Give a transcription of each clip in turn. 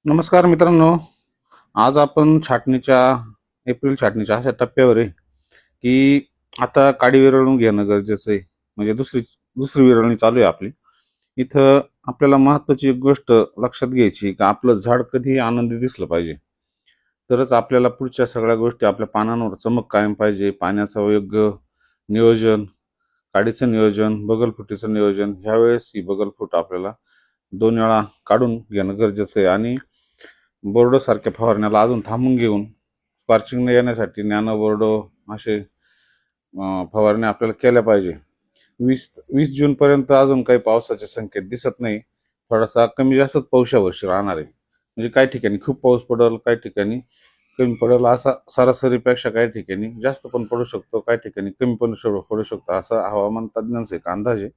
नमस्कार मित्रांनो. आज आपण एप्रिल छाटणीच्या अशा टप्प्यावर आहे की आता काडी विरळून घेणं गरजेचं आहे. म्हणजे दुसरी दुसरी विरळणी चालू आहे आपली. इथं आपल्याला महत्वाची एक गोष्ट लक्षात घ्यायची की आपलं झाड कधी आनंदी दिसलं पाहिजे. तरच आपल्याला पुढच्या सगळ्या गोष्टी, आपल्या पानांवर चमक कायम पाहिजे, पाण्याचं योग्य नियोजन, काडीचं नियोजन, बगलफुटीचं नियोजन. ह्यावेळेस ही बगलफूट आपल्याला 2 वेळा काढून घेणं गरजेचं आहे. आणि बोर्डो सारख्या फवारण्याला अजून थांबून घेऊन स्पार्चिंग न येण्यासाठी नॅनो बोर्डो असे फवारण्या आपल्याला केल्या पाहिजे. 20 जून पर्यंत अजून काही पावसाचे संकेत दिसत नाही. थोडासा कमी जास्तच पाऊस यावर्षी राहणार आहे. म्हणजे काही ठिकाणी खूप पाऊस पडेल, काही ठिकाणी कमी पडेल. असा सरासरीपेक्षा काही ठिकाणी जास्त पण पडू शकतो, काही ठिकाणी कमी पण पडू शकतो, असा हवामान तज्ज्ञांचा एक अंदाज आहे.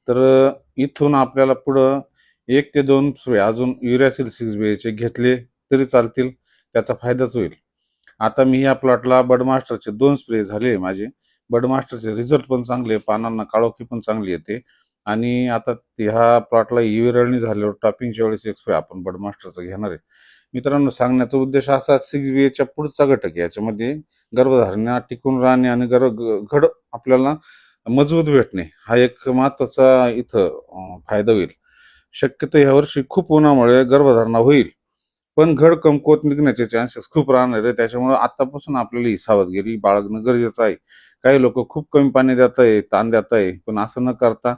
तर इथून आपल्याला पुढं 1 ते 2 स्प्रे अजून युरॅसिल 6 चे घेतले तरी चालतील, त्याचा फायदाच होईल. आता मी या प्लॉटला बडमास्टरचे 2 स्प्रे झाले माझे. बडमास्टरचे रिझल्ट पण चांगले, पानांना काळोखी पण चांगली येते. आणि आता ह्या प्लॉटला विरळणी झाल्यावर टॉपिंगच्या वेळेस एक स्प्रे आपण बडमास्टरचा घेणार आहे. मित्रांनो, सांगण्याचा उद्देश असा, 6 च्या पुढचा घटक आहे. याच्यामध्ये गर्भधारणा टिकून राहणे आणि घड आपल्याला मजबूत भेटणे हा एक महत्वाचा इथं फायदा होईल. शक्यतो यावर्षी खूप उन्हामुळे गर्भधारणा होईल, पण घड कमकुवत निघण्याचे चान्सेस खूप राहणार आहे. त्याच्यामुळे आतापासून आपल्याला ही सावधगिरी बाळगणं गरजेचं आहे. काही लोक खूप कमी पाणी देत आहे, ताण देत आहे, पण असं न करता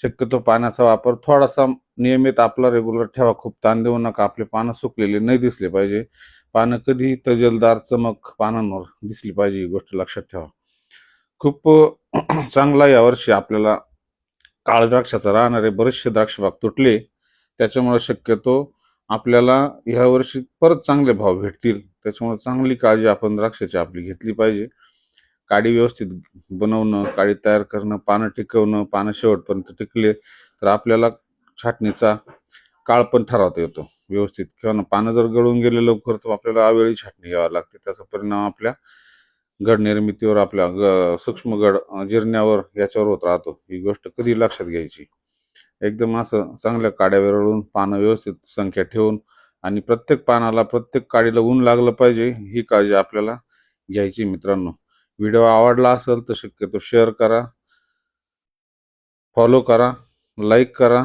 शक्यतो पाण्याचा वापर थोडासा नियमित आपला रेग्युलर ठेवा. खूप ताण देऊ नका. आपले पानं सुकलेले नाही दिसले पाहिजे. पानं कधी तजेलदार चमक पानांवर दिसली पाहिजे, ही गोष्ट लक्षात ठेवा. खूप चांगला यावर्षी आपल्याला काळ द्राक्षाचा राहणार आहे. बरेचसे द्राक्ष बाग तुटले, त्याच्यामुळे शक्यतो आपल्याला ह्या वर्षी परत चांगले भाव भेटतील. त्याच्यामुळे चांगली काळजी आपण द्राक्षाची आपली घेतली पाहिजे. काडी व्यवस्थित बनवणं, काडी तयार करणं, पानं टिकवणं, पानं शेवटपर्यंत टिकले तर आपल्याला छाटणीचा काळ पण ठरवता येतो व्यवस्थित. किंवा पानं जर गळून गेले लवकर तर आपल्याला अवेळी छाटणी घ्यावी लागते. त्याचा परिणाम आपल्या घड निर्मितीवर, आपल्या सूक्ष्म घड जिरण्यावर, याच्यावर होत राहतो. ही गोष्ट कधी लक्षात घ्यायची. एकदम असं चांगल्या काड्या विरळून, पानं व्यवस्थित संख्या ठेवून, आणि प्रत्येक पानाला, प्रत्येक काडीला ऊन लागलं पाहिजे, ही काळजी आपल्याला घ्यायची. मित्रांनो, व्हिडिओ आवडला असेल तर शक्यतो शेअर करा, फॉलो करा, लाईक करा.